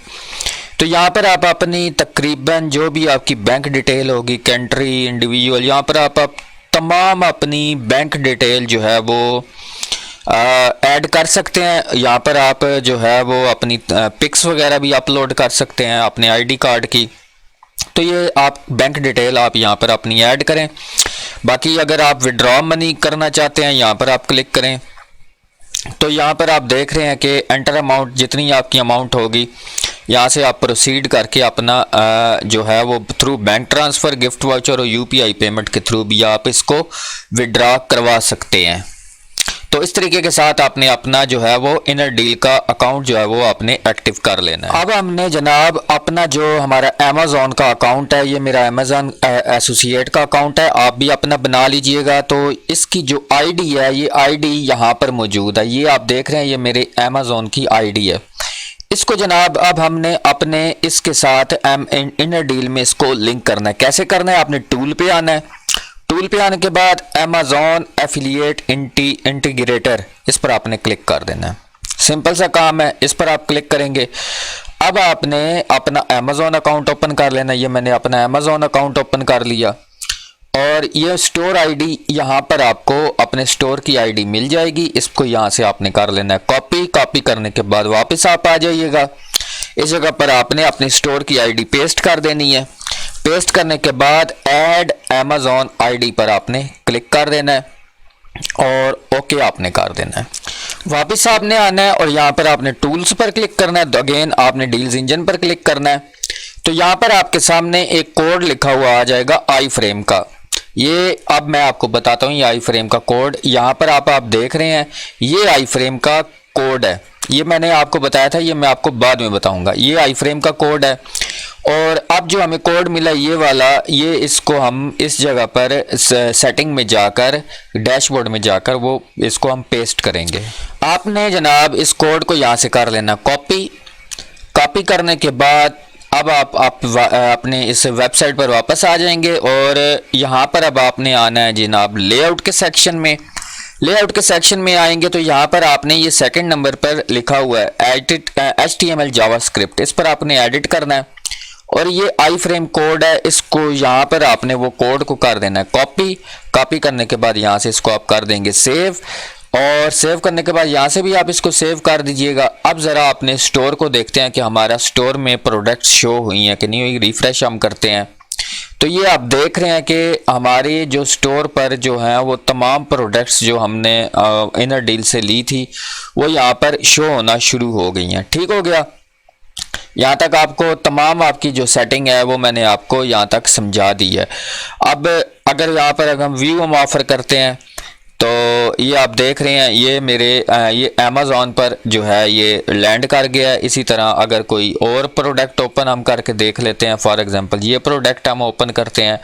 तो यहाँ पर आप अपनी तकरीबन जो भी आपकी बैंक डिटेल होगी, कंट्री, इंडिविजुअल, यहाँ पर आप तमाम अपनी बैंक डिटेल जो है वो ऐड कर सकते हैं। यहाँ पर आप जो है वो अपनी पिक्स वगैरह भी अपलोड कर सकते हैं अपने ID कार्ड की। तो ये आप बैंक डिटेल आप यहाँ पर अपनी ऐड करें। बाकी अगर आप विड्रॉ मनी करना चाहते हैं यहाँ पर आप क्लिक करें तो यहाँ पर आप देख रहे हैं कि एंटर अमाउंट, जितनी आपकी अमाउंट होगी यहाँ से आप प्रोसीड करके अपना जो है वो through bank transfer, gift voucher और UPI पेमेंट के थ्रू भी आप इसको विड्रॉ करवा सकते हैं। तो इस तरीके के साथ आपने अपना जो है वो इनर डील का अकाउंट जो है वो आपने एक्टिव कर लेना है। अब हमने जनाब अपना जो हमारा अमेज़ॉन का अकाउंट है, ये मेरा अमेज़ॉन एसोसिएट का अकाउंट है, आप भी अपना बना लीजिएगा। तो इसकी जो ID है, ये ID यहाँ पर मौजूद है, ये आप देख रहे हैं, ये मेरे अमेज़ॉन की ID है। इसको जनाब अब हमने अपने इसके साथ इनर डील में इसको लिंक करना है। कैसे करना है? आपने टूल पे आना है, टूल पे आने के बाद अमेज़ॉन एफिलिएट इंटीग्रेटर, इस पर आपने क्लिक कर देना है। सिंपल सा काम है, इस पर आप क्लिक करेंगे। अब आपने अपना अमेज़ॉन अकाउंट ओपन कर लेना। ये मैंने अपना अमेज़ॉन अकाउंट ओपन कर लिया और ये स्टोर ID, यहाँ पर आपको अपने स्टोर की ID मिल जाएगी। इसको यहाँ से आपने कर लेना है कॉपी करने के बाद वापस आप आ जाइएगा। इस जगह पर आपने अपनी स्टोर की ID पेस्ट कर देनी है। पेस्ट करने के बाद ऐड अमेज़ॉन ID पर आपने क्लिक कर देना है और ओके आपने कर देना है। वापस आपने आना है और यहाँ पर आपने टूल्स पर क्लिक करना है। अगेन आपने डील्स इंजन पर क्लिक करना है। तो यहाँ पर आपके सामने एक कोड लिखा हुआ आ जाएगा iFrame का। ये अब मैं आपको बताता हूँ, ये iFrame का कोड यहाँ पर आप देख रहे हैं, ये iFrame का कोड है। ये मैंने आपको बताया था, ये मैं आपको बाद में बताऊंगा। ये iFrame का कोड है और अब जो हमें कोड मिला ये वाला, ये इसको हम इस जगह पर सेटिंग में जाकर, डैशबोर्ड में जाकर वो इसको हम पेस्ट करेंगे। आपने जनाब इस कोड को यहाँ से कर लेना कॉपी करने के बाद अब आप अपने इस वेबसाइट पर वापस आ जाएंगे और यहाँ पर अब आपने आना है जनाब लेआउट के सेक्शन में। लेआउट के सेक्शन में आएंगे तो यहाँ पर आपने ये सेकंड नंबर पर लिखा हुआ है एडिट HTML जावास्क्रिप्ट, इस पर आपने एडिट करना है और ये iFrame कोड है, इसको यहाँ पर आपने वो कोड को कर देना है कॉपी करने के बाद यहाँ से इसको आप कर देंगे सेव और सेव करने के बाद यहाँ से भी आप इसको सेव कर दीजिएगा। अब ज़रा अपने स्टोर को देखते हैं कि हमारा स्टोर में प्रोडक्ट्स शो हुई हैं कि नहीं हुई। रिफ्रेश हम करते हैं तो ये आप देख रहे हैं कि हमारे जो स्टोर पर जो है वो तमाम प्रोडक्ट्स जो हमने इनर डील से ली थी वो यहाँ पर शो होना शुरू हो गई हैं। ठीक हो गया। यहाँ तक आपको तमाम आपकी जो सेटिंग है वो मैंने आपको यहाँ तक समझा दी है। अब अगर यहाँ पर अगर हम व्यू हम ऑफर करते हैं तो ये आप देख रहे हैं ये मेरे ये अमेज़ॉन पर जो है ये लैंड कर गया है। इसी तरह अगर कोई और प्रोडक्ट ओपन हम करके देख लेते हैं, फॉर एग्जांपल ये प्रोडक्ट हम ओपन करते हैं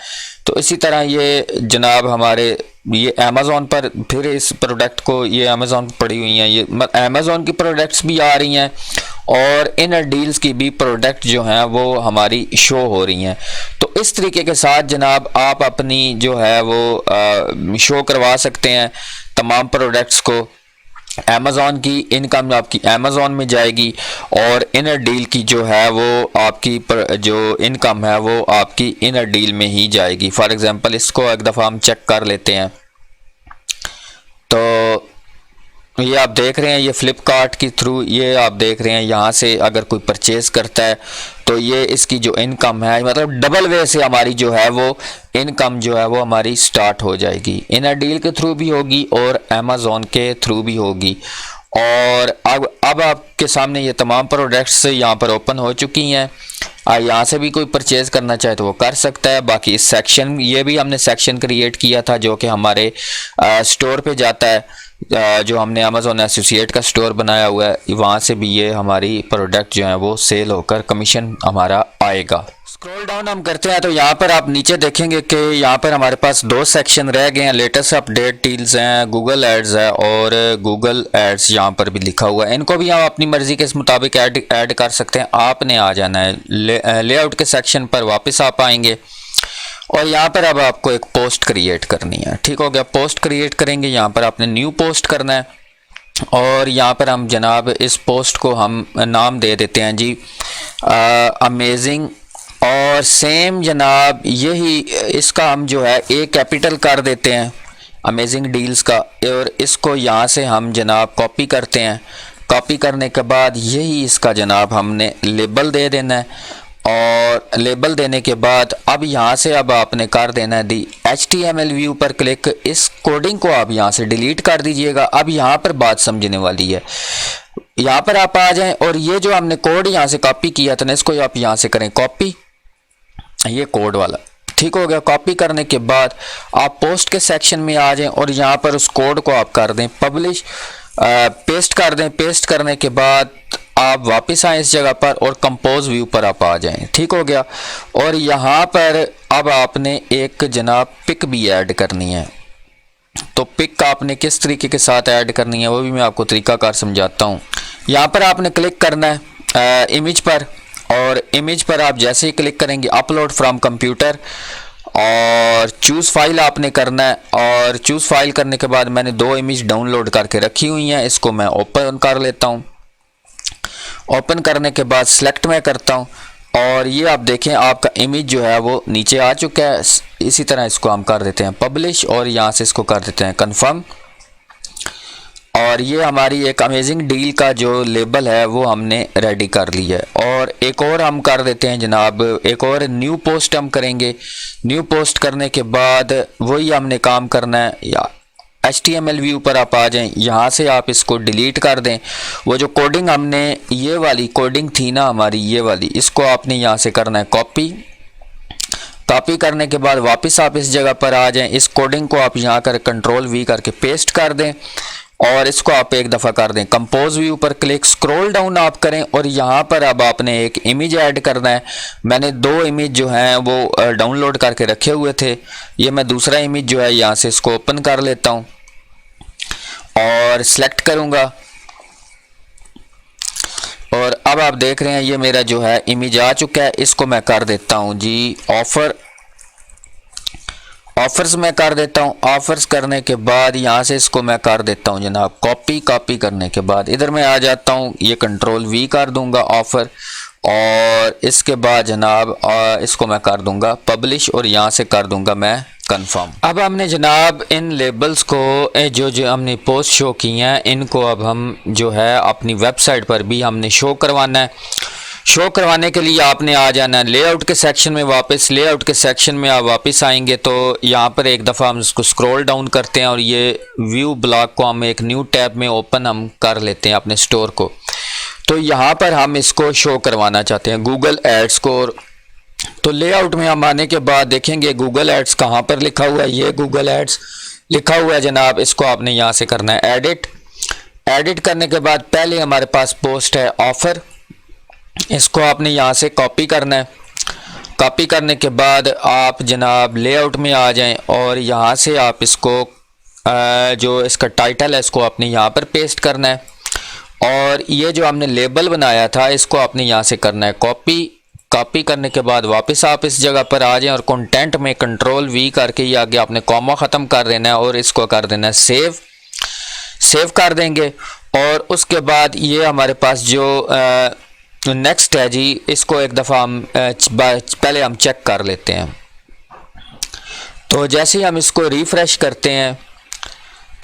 तो इसी तरह ये जनाब हमारे ये अमेज़ॉन पर फिर इस प्रोडक्ट को ये अमेज़ॉन पड़ी हुई हैं, ये अमेज़ॉन की प्रोडक्ट्स भी आ रही हैं और इनर डील्स की भी प्रोडक्ट जो हैं वो हमारी शो हो रही हैं। तो इस तरीके के साथ जनाब आप अपनी जो है वो शो करवा सकते हैं तमाम प्रोडक्ट्स को। अमेज़ॉन की इनकम आपकी अमेज़ॉन में जाएगी और इनर डील की जो है वो आपकी जो इनकम है वो आपकी इनर डील में ही जाएगी। फॉर एग्जांपल इसको एक दफ़ा हम चेक कर लेते हैं तो ये आप देख रहे हैं ये फ्लिपकार्ट के थ्रू ये आप देख रहे हैं यहाँ से अगर कोई परचेज करता है तो ये इसकी जो इनकम है मतलब डबल वे से हमारी जो है वो इनकम जो है वो हमारी स्टार्ट हो जाएगी। इनर डील के थ्रू भी होगी और अमेज़ॉन के थ्रू भी होगी। और अब आपके सामने ये तमाम प्रोडक्ट्स यहाँ पर ओपन हो चुकी हैं। यहाँ से भी कोई परचेज़ करना चाहे तो वो कर सकता है। बाकी इस सेक्शन, ये भी हमने सेक्शन क्रिएट किया था जो कि हमारे स्टोर पे जाता है, जो हमने अमेज़ॉन एसोसिएट का स्टोर बनाया हुआ है, वहाँ से भी ये हमारी प्रोडक्ट जो है वो सेल होकर कमीशन हमारा आएगा। स्क्रॉल डाउन हम करते हैं तो यहाँ पर आप नीचे देखेंगे कि यहाँ पर हमारे पास 2 सेक्शन रह गए हैं। लेटेस्ट अपडेट डील्स हैं, गूगल एड्स है और गूगल एड्स यहाँ पर भी लिखा हुआ है। इनको भी हम अपनी मर्ज़ी के इस मुताबिक ऐड कर सकते हैं। आपने आ जाना है लेआउट के सेक्शन पर, वापस आप आएंगे और यहाँ पर अब आपको एक पोस्ट क्रिएट करनी है। ठीक हो गया, पोस्ट क्रिएट करेंगे। यहाँ पर आपने न्यू पोस्ट करना है और यहाँ पर हम जनाब इस पोस्ट को हम नाम दे देते हैं जी अमेजिंग, और सेम जनाब यही इसका हम जो है ए कैपिटल कर देते हैं अमेजिंग डील्स का, और इसको यहाँ से हम जनाब कॉपी करते हैं। कॉपी करने के बाद यही इसका जनाब हमने लेबल दे देना है, और लेबल देने के बाद अब यहाँ से अब आपने कर देना है दी HTML व्यू पर क्लिक। इस कोडिंग को आप यहाँ से डिलीट कर दीजिएगा। अब यहाँ पर बात समझने वाली है, यहाँ पर आप आ जाएं और ये जो हमने कोड यहाँ से कॉपी किया था ना, इसको आप यहाँ से करें कॉपी, ये कोड वाला। ठीक हो गया। कॉपी करने के बाद आप पोस्ट के सेक्शन में आ जाएं और यहाँ पर उस कोड को आप कर दें पब्लिश, पेस्ट कर दें। पेस्ट करने के बाद आप वापस आएँ इस जगह पर और कंपोज व्यू पर आप आ जाएं। ठीक हो गया। और यहाँ पर अब आपने एक जनाब पिक भी ऐड करनी है। तो पिक आपने किस तरीके के साथ ऐड करनी है वो भी मैं आपको तरीकाकार समझाता हूँ। यहाँ पर आपने क्लिक करना है इमेज पर, और इमेज पर आप जैसे ही क्लिक करेंगे अपलोड फ्रॉम कंप्यूटर और चूज़ फाइल आपने करना है। और चूज़ फाइल करने के बाद मैंने 2 इमेज डाउनलोड करके रखी हुई हैं, इसको मैं ओपन कर लेता हूँ। ओपन करने के बाद सिलेक्ट मैं करता हूँ और ये आप देखें आपका इमेज जो है वो नीचे आ चुका है। इसी तरह इसको हम कर देते हैं पब्लिश और यहाँ से इसको कर देते हैं कंफर्म, और ये हमारी एक अमेजिंग डील का जो लेबल है वो हमने रेडी कर लिया है। और एक और हम कर देते हैं जनाब, एक और न्यू पोस्ट हम करेंगे। न्यू पोस्ट करने के बाद वही हमने काम करना है, या HTML व्यू पर आप आ जाएं, यहाँ से आप इसको डिलीट कर दें। वो जो कोडिंग हमने, ये वाली कोडिंग थी ना हमारी, ये वाली, इसको आपने यहाँ से करना है कॉपी। कॉपी करने के बाद वापस आप इस जगह पर आ जाएं। इस कोडिंग को आप यहाँ कर कंट्रोल V करके पेस्ट कर दें और इसको आप एक दफ़ा कर दें कंपोज व्यू पर क्लिक। स्क्रॉल डाउन आप करें और यहाँ पर अब आपने एक इमेज ऐड करना है। मैंने 2 इमेज जो हैं वो डाउनलोड करके रखे हुए थे। ये मैं दूसरा इमेज जो है यहाँ से इसको ओपन कर लेता हूँ और सिलेक्ट करूँगा, और अब आप देख रहे हैं ये मेरा जो है इमेज आ चुका है। इसको मैं कर देता हूँ जी ऑफर्स में कर देता हूँ। ऑफर्स करने के बाद यहाँ से इसको मैं कर देता हूँ जनाब कॉपी। कॉपी करने के बाद इधर मैं आ जाता हूँ, ये कंट्रोल V कर दूंगा ऑफ़र, और इसके बाद जनाब इसको मैं कर दूंगा पब्लिश और यहाँ से कर दूंगा मैं कंफर्म। अब हमने जनाब इन लेबल्स को जो हमने पोस्ट शो की हैं, इनको अब हम जो है अपनी वेबसाइट पर भी हमने शो करवाना है। शो करवाने के लिए आपने आ जाना है लेआउट के सेक्शन में वापस। लेआउट के सेक्शन में आप वापस आएंगे तो यहाँ पर एक दफ़ा हम इसको स्क्रॉल डाउन करते हैं और ये व्यू ब्लॉक को हम एक न्यू टैब में ओपन हम कर लेते हैं अपने स्टोर को। तो यहाँ पर हम इसको शो करवाना चाहते हैं गूगल एड्स को। तो लेआउट में हम आने के बाद देखेंगे गूगल एड्स कहाँ पर लिखा हुआ है। ये गूगल एड्स लिखा हुआ है जनाब, इसको आपने यहाँ से करना है एडिट। एडिट करने के बाद पहले हमारे पास पोस्ट है ऑफ़र, इसको आपने यहाँ से कॉपी करना है। कॉपी करने के बाद आप जनाब लेआउट में आ जाएं और यहाँ से आप इसको जो इसका टाइटल है इसको आपने यहाँ पर पेस्ट करना है, और ये जो हमने लेबल बनाया था इसको आपने यहाँ से करना है कॉपी। कॉपी करने के बाद वापस आप इस जगह पर आ जाएं और कंटेंट में कंट्रोल V करके ये आगे आपने कॉमा ख़त्म कर देना है और इसको कर देना है सेव कर देंगे। और उसके बाद ये हमारे पास जो नेक्स्ट है जी, इसको एक दफ़ा हम पहले हम चेक कर लेते हैं। तो जैसे ही हम इसको रिफ़्रेश करते हैं,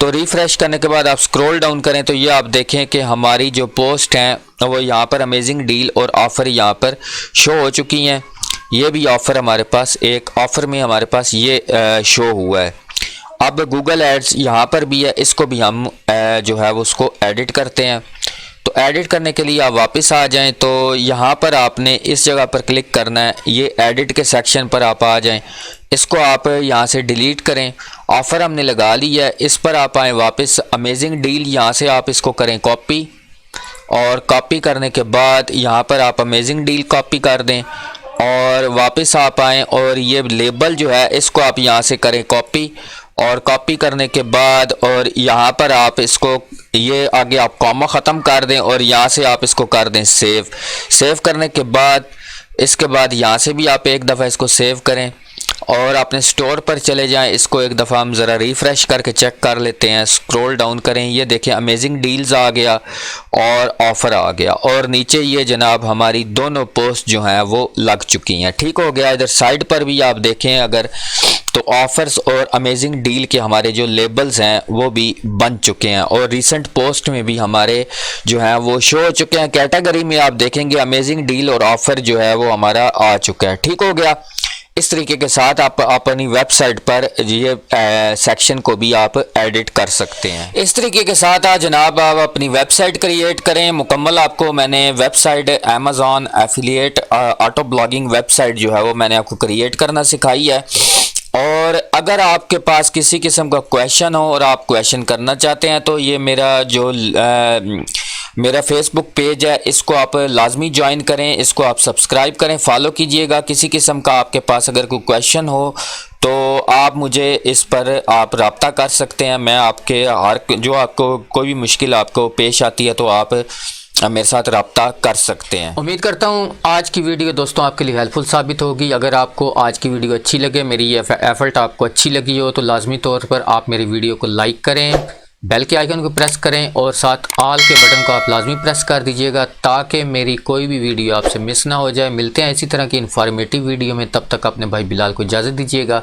तो रिफ़्रेश करने के बाद आप स्क्रॉल डाउन करें तो ये आप देखें कि हमारी जो पोस्ट हैं वो यहाँ पर अमेजिंग डील और ऑफ़र यहाँ पर शो हो चुकी हैं। ये भी ऑफ़र हमारे पास, एक ऑफ़र में हमारे पास ये शो हुआ है। अब गूगल एड्स यहाँ पर भी है, इसको भी हम जो है वो उसको एडिट करते हैं। तो एडिट करने के लिए आप वापस आ जाएं, तो यहाँ पर आपने इस जगह पर क्लिक करना है, ये एडिट के सेक्शन पर आप आ जाएं, इसको आप यहाँ से डिलीट करें। ऑफ़र हमने लगा लिया है, इस पर आप आएँ वापस, अमेजिंग डील यहाँ से आप इसको करें कॉपी, और कॉपी करने के बाद यहाँ पर आप अमेजिंग डील कॉपी कर दें और वापस आप आएँ और ये लेबल जो है इसको आप यहाँ से करें कॉपी, और कॉपी करने के बाद और यहाँ पर आप इसको ये आगे आप कॉमा ख़त्म कर दें और यहाँ से आप इसको कर दें सेव करने के बाद इसके बाद यहाँ से भी आप एक दफ़ा इसको सेव करें और अपने स्टोर पर चले जाएं। इसको एक दफ़ा हम ज़रा रिफ़्रेश करके चेक कर लेते हैं, स्क्रॉल डाउन करें, ये देखें अमेजिंग डील्स आ गया और ऑफ़र आ गया, और नीचे ये जनाब हमारी दोनों पोस्ट जो हैं वो लग चुकी हैं। ठीक हो गया। इधर साइड पर भी आप देखें अगर तो ऑफ़र्स और अमेजिंग डील के हमारे जो लेबल्स हैं वो भी बन चुके हैं, और रिसेंट पोस्ट में भी हमारे जो हैं वो शो हो चुके हैं। कैटेगरी में आप देखेंगे अमेजिंग डील और ऑफ़र जो है वो हमारा आ चुका है। ठीक हो गया। इस तरीके के साथ आप अपनी वेबसाइट पर ये सेक्शन को भी आप एडिट कर सकते हैं। इस तरीके के साथ आज जनाब आप अपनी वेबसाइट क्रिएट करें। मुकम्मल आपको मैंने website Amazon affiliate auto blogging website जो है वो मैंने आपको क्रिएट करना सिखाई है। और अगर आपके पास किसी किस्म का क्वेश्चन हो और आप क्वेश्चन करना चाहते हैं तो ये मेरा फेसबुक पेज है, इसको आप लाजमी ज्वाइन करें, इसको आप सब्सक्राइब करें, फॉलो कीजिएगा। किसी किस्म का आपके पास अगर कोई क्वेश्चन हो तो आप मुझे इस पर आप रब्ता कर सकते हैं। मैं आपके जो आपको कोई भी मुश्किल आपको पेश आती है तो आप मेरे साथ रब्ता कर सकते हैं। उम्मीद करता हूँ आज की वीडियो दोस्तों आपके लिए हेल्पफुल साबित होगी। अगर आपको आज की वीडियो अच्छी लगे, मेरी ये एफर्ट आपको अच्छी लगी हो तो लाजमी तौर पर आप मेरी वीडियो को लाइक करें, बेल के आइकन को प्रेस करें और साथ ऑल के बटन को आप लाजमी प्रेस कर दीजिएगा ताकि मेरी कोई भी वीडियो आपसे मिस ना हो जाए। मिलते हैं इसी तरह की इन्फॉर्मेटिव वीडियो में, तब तक अपने भाई बिलाल को इजाज़त दीजिएगा।